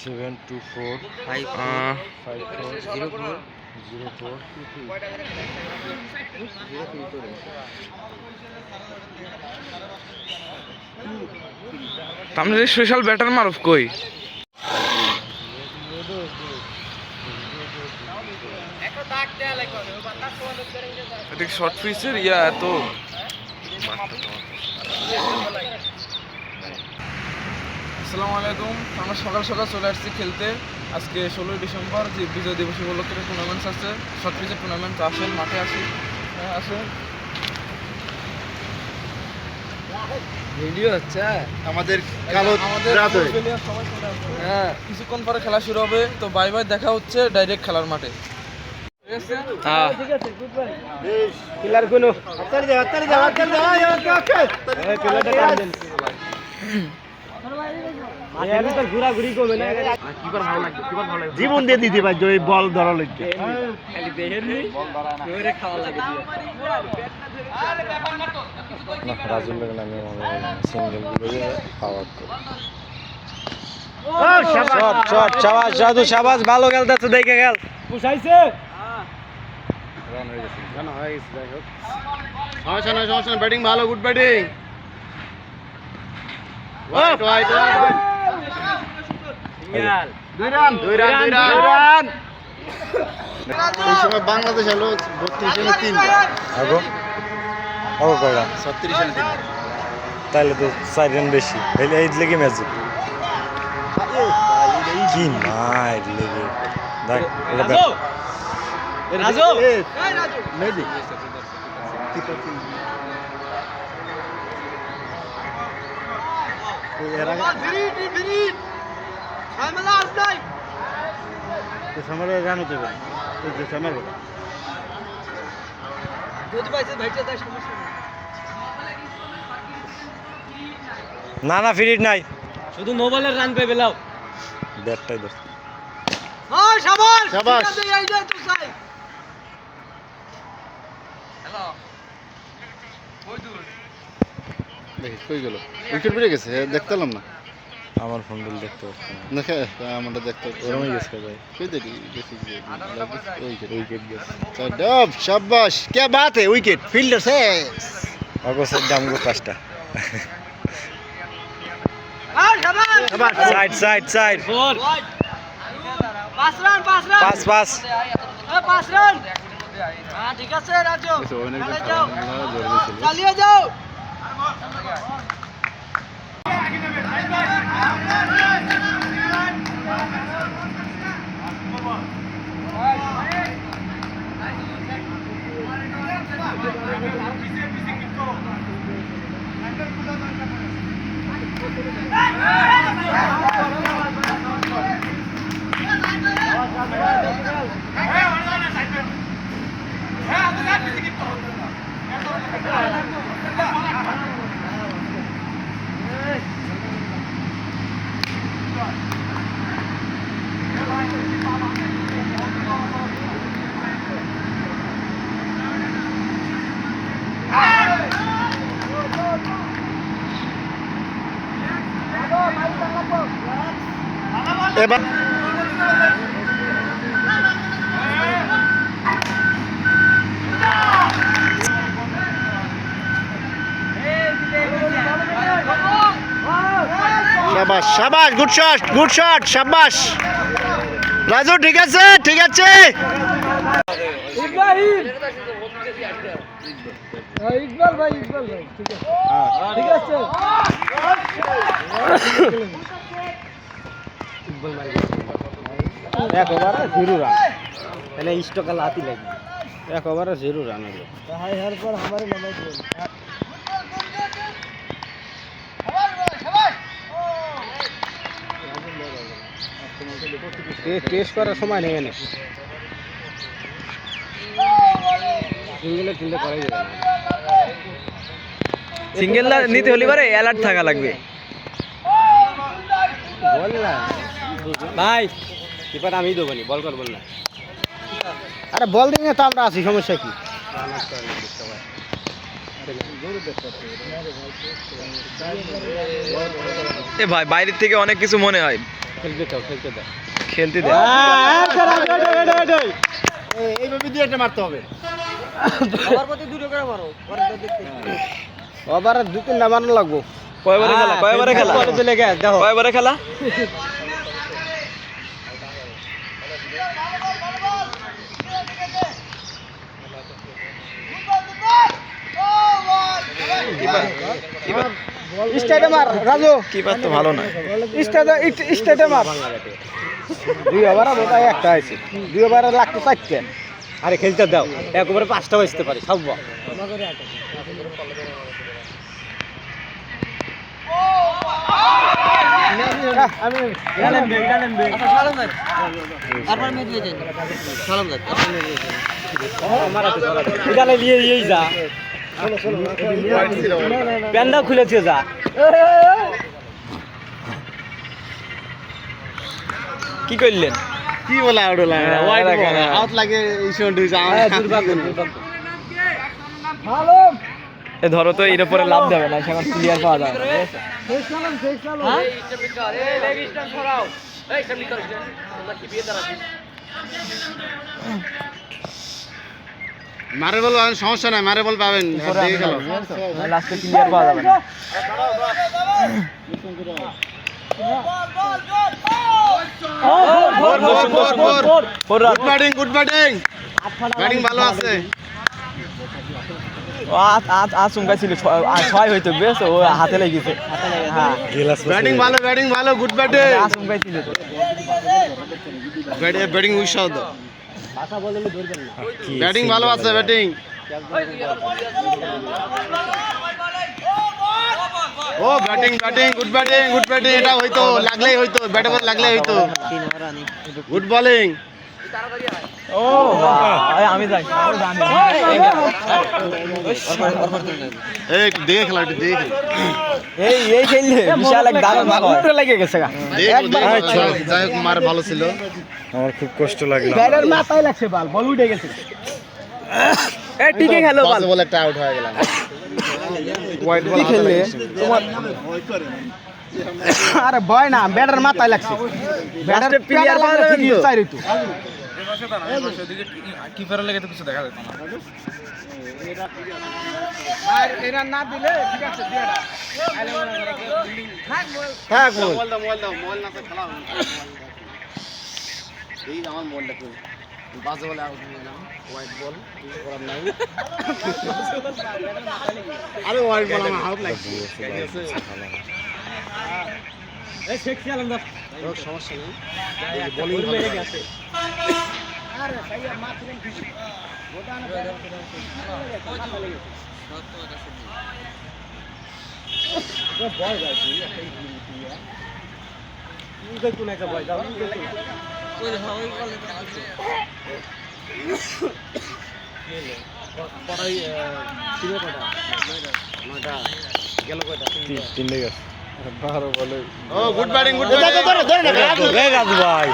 724 5404 04 তামনে special batter মারুফ কই এদিক short পিচের ইয়া এত আসসালামু আলাইকুম। আমরা সকাল সকাল চলে আসছি খেলতে। আজকে 16ই ডিসেম্বর যে বিজয় দিবস উপলক্ষে টুর্নামেন্টস আছে, শর্ট পিচের টুর্নামেন্ট। আসেন মাঠে আসি, আসেন। ভিডিও হচ্ছে আমাদের কালো হ্যাঁ, কিছুক্ষণ পরে খেলা শুরু হবে। তো বাই বাই, দেখা হচ্ছে ডাইরেক্ট খেলার মাঠে। জীবন দিয়ে দিতে পারছো এই বল ধরা লাগছে শাবাশ, ভালো খেলতেছে, দেখে গেল পুষাইছে। সমস্যা ব্যাটিং ভালো, গুড ব্যাটিং। দুই রান। এই সময় বাংলাদেশ হলো 32 রানে 3 36 রানে 3। তাহলে তো 4 রান বেশি এই লেগে ম্যাচ কি নাই লেগে দেখ রাজু মেজি না না ফিরিট নাই, শুধু নো বলের রান পেয়ে পেলাও। ব্যাটটাই দোস্ত। শাবাশ দেখি কই গেল, উইকেট পড়ে গেছে, দেখতাম না। আমার ফোন বিল দেখতে পাচ্ছি না, দেখে আমরা দেখতে ওরমই গেছে ভাই, কই দেখি দেখি উইকেট গেছে। डब शाबाश, क्या बात है, विकेट फील्डर से অগসের দাম গো 5টা। शाबाश side side side, 5 run pass pass. 5 run. হ্যাঁ ঠিক আছে রাজু, চালিয়ে যাও। এবার শাবাশ শাবাশ, গুড শট শাবাশ রাজু, ঠিক আছে ঠিক আছে। ইব্রাহিম, ইকবাল ভাই ঠিক আছে। এক ওভারে 0 রান, তাহলে স্টকা লাতি লাগবে। এক ওভারে 0 রান হলো। হাই হার পর हमारे नंबर बोल। টেস্ট করার সময় নেই এনে, সিঙ্গেলে ফিল্ডে করাই যাবে না। সিঙ্গেল নিতে হলে পরে অ্যালার্ট থাকা লাগবে বল না ভাই, কিপার আমি দেবো নি, বল কর বল না। আরে বল দিনে তো আমরা আছি, সমস্যা কি? এ ভাই বাইরের থেকে অনেক কিছু মনে হয়। খেলতে দে। এইভাবে দিয়ে একটা মারতে হবে। সবার প্রতি দুটো করে মারো পরে তো দেখতে আবার দু তিন না মারনো লাগবো। কয়বারে খেলা? কয়বারে খেলা? কয়বারে খেলা? স্টাইডে মার রাজু। কিপার তো ভালো না। স্টাইডে মার। দুই ওভার বোধহয় একটা আছে। দুই ওভারে লাগতো 4টা। আরে খেলতে দাও, একবারে 5টা বাজতে পারে সব। তারপর মেয়ে দিয়ে যাই সালাম দাও এখানে নিয়ে এই যা প্যান্ডা খুলেছে যা। কি করলেন? কি বলে আউট হলো? আউট লাগে ইশন দুই যা। এ ধরো তো এর উপরে লাভ দেবে না, সেখানে ক্লিয়ার পাওয়া যাবে না। মারে বল সমস্যা নাই, মারে বল পাবেন। দেখে গেল লাস্টে ক্লিয়ার পাওয়া যাবে না। Good batting, good batting. Batting ভালো আছে। আচমকা ছিল 6 হইতো বেশ, ও হাতে লেগেছে। হ্যাঁ ব্যাটিং ভালো, ব্যাটিং ভালো, গুড ব্যাটিং। আচমকা ছিল তো। ব্যাটিং উইশাও দাও। ব্যাটিং ভালো আছে, ব্যাটিং। ও batting, batting, good batting, good batting. এটা হইতো, লাগলেই হইতো, ব্যাটে বল লাগলেই হইতো। Good bowling. ও আমি যাই, আমি জানি। এই দেখে খেলা, একটু দেখে। এই খেললে বিশাল এক দারুণ ভাগ হয়। লেগে গেছে গা। যাই হোক, মার ভালো ছিল। আমার খুব কষ্ট লাগলো। ব্যাটার মাথায় লাগছে, বল উঠে গেছে। এ টিকে খেলো বল। বল একটা আউট হয়ে গেলাম। হোয়াইট বল খেললে তোমার আরে ভয় না, ব্যাটার মাথায় লাগছে। ব্যাটার প্লেয়ার পাওয়া যাবে তো। কিপারের লেগে তো কিছু দেখা যেত না। আর এরা না দিলে ঠিক আছে, দিয়ে দাও। থাক বল। মোবাইল দাও, মোবাইল না তো খেলা হবে না। এই আমার মোবাইলটা কই? বাজে বলে আউট হয়ে গেলাম। হোয়াইট বল করার নাই। আরে হোয়াইট বল আমার আউট লাগছে। এই সেক্সি আলম দাও। সমস্যা নেই, বোলিং মেরে গেছে। আরে ভাইয়া মারছিলেন ঠিক। ওটা না বল গাইছি এই দিয়া ইউজ তো না বল দাও। ওই ওই বলে পড়াই ছিল কয়টা? 9টা গেল কয়টা? 3 গেছে 12 বলে। ও গুড ব্যাটিং, গুড ব্যাটিং। ধরে না রাজু। এই রাজু ভাই,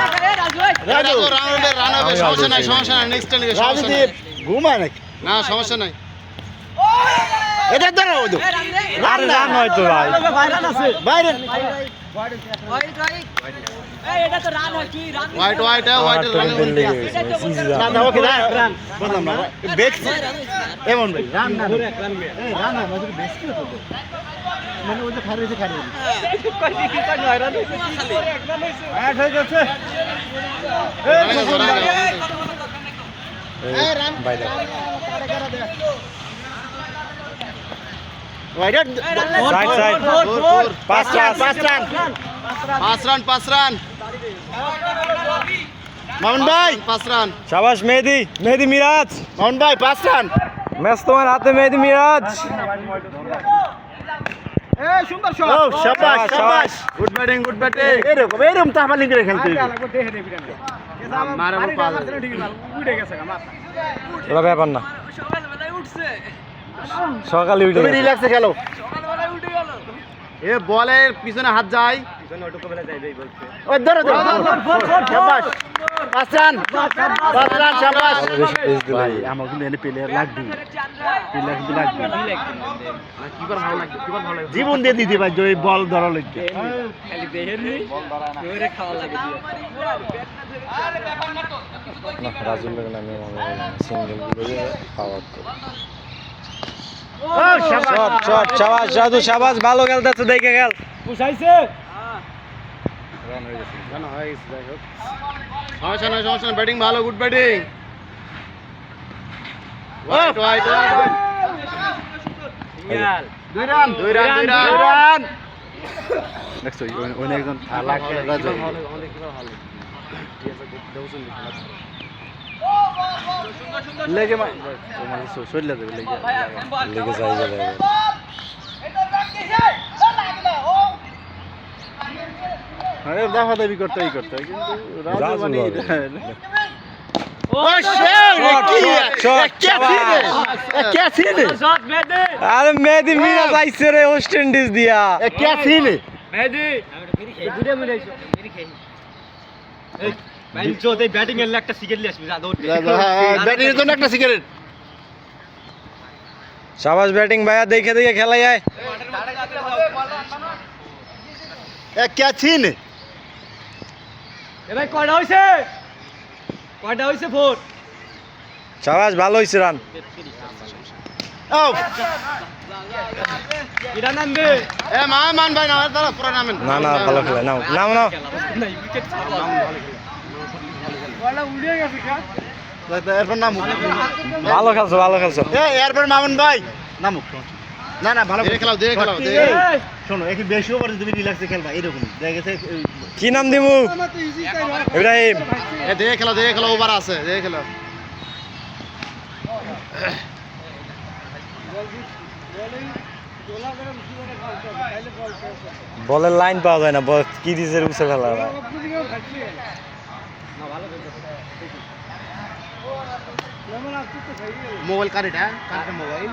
রাজু রাউন্ডে রান হবে, সমস্যা নাই, সমস্যা নাই। নেক্সট টাইম সমস্যা নাই। ঘুমায় নাকি? না সমস্যা নাই। এটা ধরো ওই তো। আরে রান হয় তো ভাই। বাইরে আছে, বাইরে। এই এটা তো রান হয়, কি run white white white run লেগে গেছে না না ওকে রান বললাম না বেক্স এমন ভাই রান না ধরে এক রান মে এই রান না মানে বেক্স কি হতো মানে ওই যে খারে যে খারে কই কি কই নয় রান হইছে খালি এক রান হইছে আট হয়ে গেছে এই রান বাইরে white side side 5 run Mamun ভাই 5 রান শাবাশ মেহেদি, মেহেদি মিরাজ। মামুন ভাই 5 রান ম্যাচ তোমার হাতে মেহেদি মিরাজ। এই সুন্দর শট ও শাবাশ শাবাশ গুড ব্যাটিং এরকম তো আমার লিঙ্কে খেলতে মারা পাল উড়ে গেছে মাথা ওরা ব্যাপার না, সকালবেলায় উঠছে সকালে উঠে তুমি গেছে। রিল্যাক্সে খেলো সকালবেলায় উঠে গেল এ বলের পিছনে হাত যায় পিছনে ওটুকো বেলা যাইবেই বলছে ও ধরো শাবাশ পাঁচ রান শাবাশ ভালো বেশি পেস দিল ভাই আমার কিন্তু এনে প্লেয়ার লাগবে প্লেয়ার কিন্তু লাগবে জীবন দিয়ে দিতে ভাই ওই বল ধরা লাগবে না রাজুর লাগে না আমি সিঙ্গেল গুলো পাওয়ার তো শট শট শাবাশ রাজু শাবাশ ভালো খেলতেছে দেখে খেল রান হয়ে গেছে যাই হোক সমস্যা ব্যাটিং ভালো গুড ব্যাটিং দুই রান নেক্সট ওই একজন থালা রাজু লেগে শরীর দেবে লেগে লেগে যাই যাবে আরে দাফা দাবি করতে কিন্তু রাজু রাজু মানে হবে। আরে মেহেদি মিরাজ আইছে রে ওয়েস্ট ইন্ডিজ দিয়া ব্যাটিং এর জন্য একটা সিগারেট শাবাশ ব্যাটিং ভাইয়া দেখে দেখে খেলাই যায় क्या छीन শাবাশ ভালো হইছে রান ए मान भाई ना तारा पूरा नाम না না ভালো খেলে নাও নাও নাও এরপর নাম ভালো খেলছো এরপর মামুন ভাই নামুক না না ভালো খেলাও শোনো একটু বেশি ওভার তুমি রিল্যাক্সে খেলবা এরকম দেখা গেছে কি নাম দিমু ইব্রাহিম দেখে খেলো ওভার আছে দেখে খেলো বলের লাইন পাওয়া যায় না বল কি দিছে উঠে খেলা মোবাইল কারেটা মোবাইল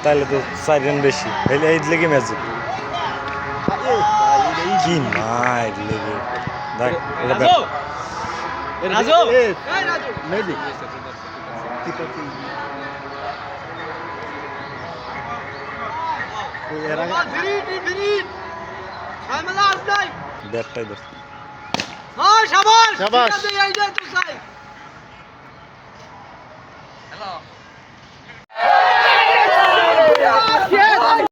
তাহলে তো 4 রান বেশি এই লেগে ম্যাজিক কি নাই লেগে দেখ এটা রাজু মেদি ব্যাটটাই ধর শাবাশ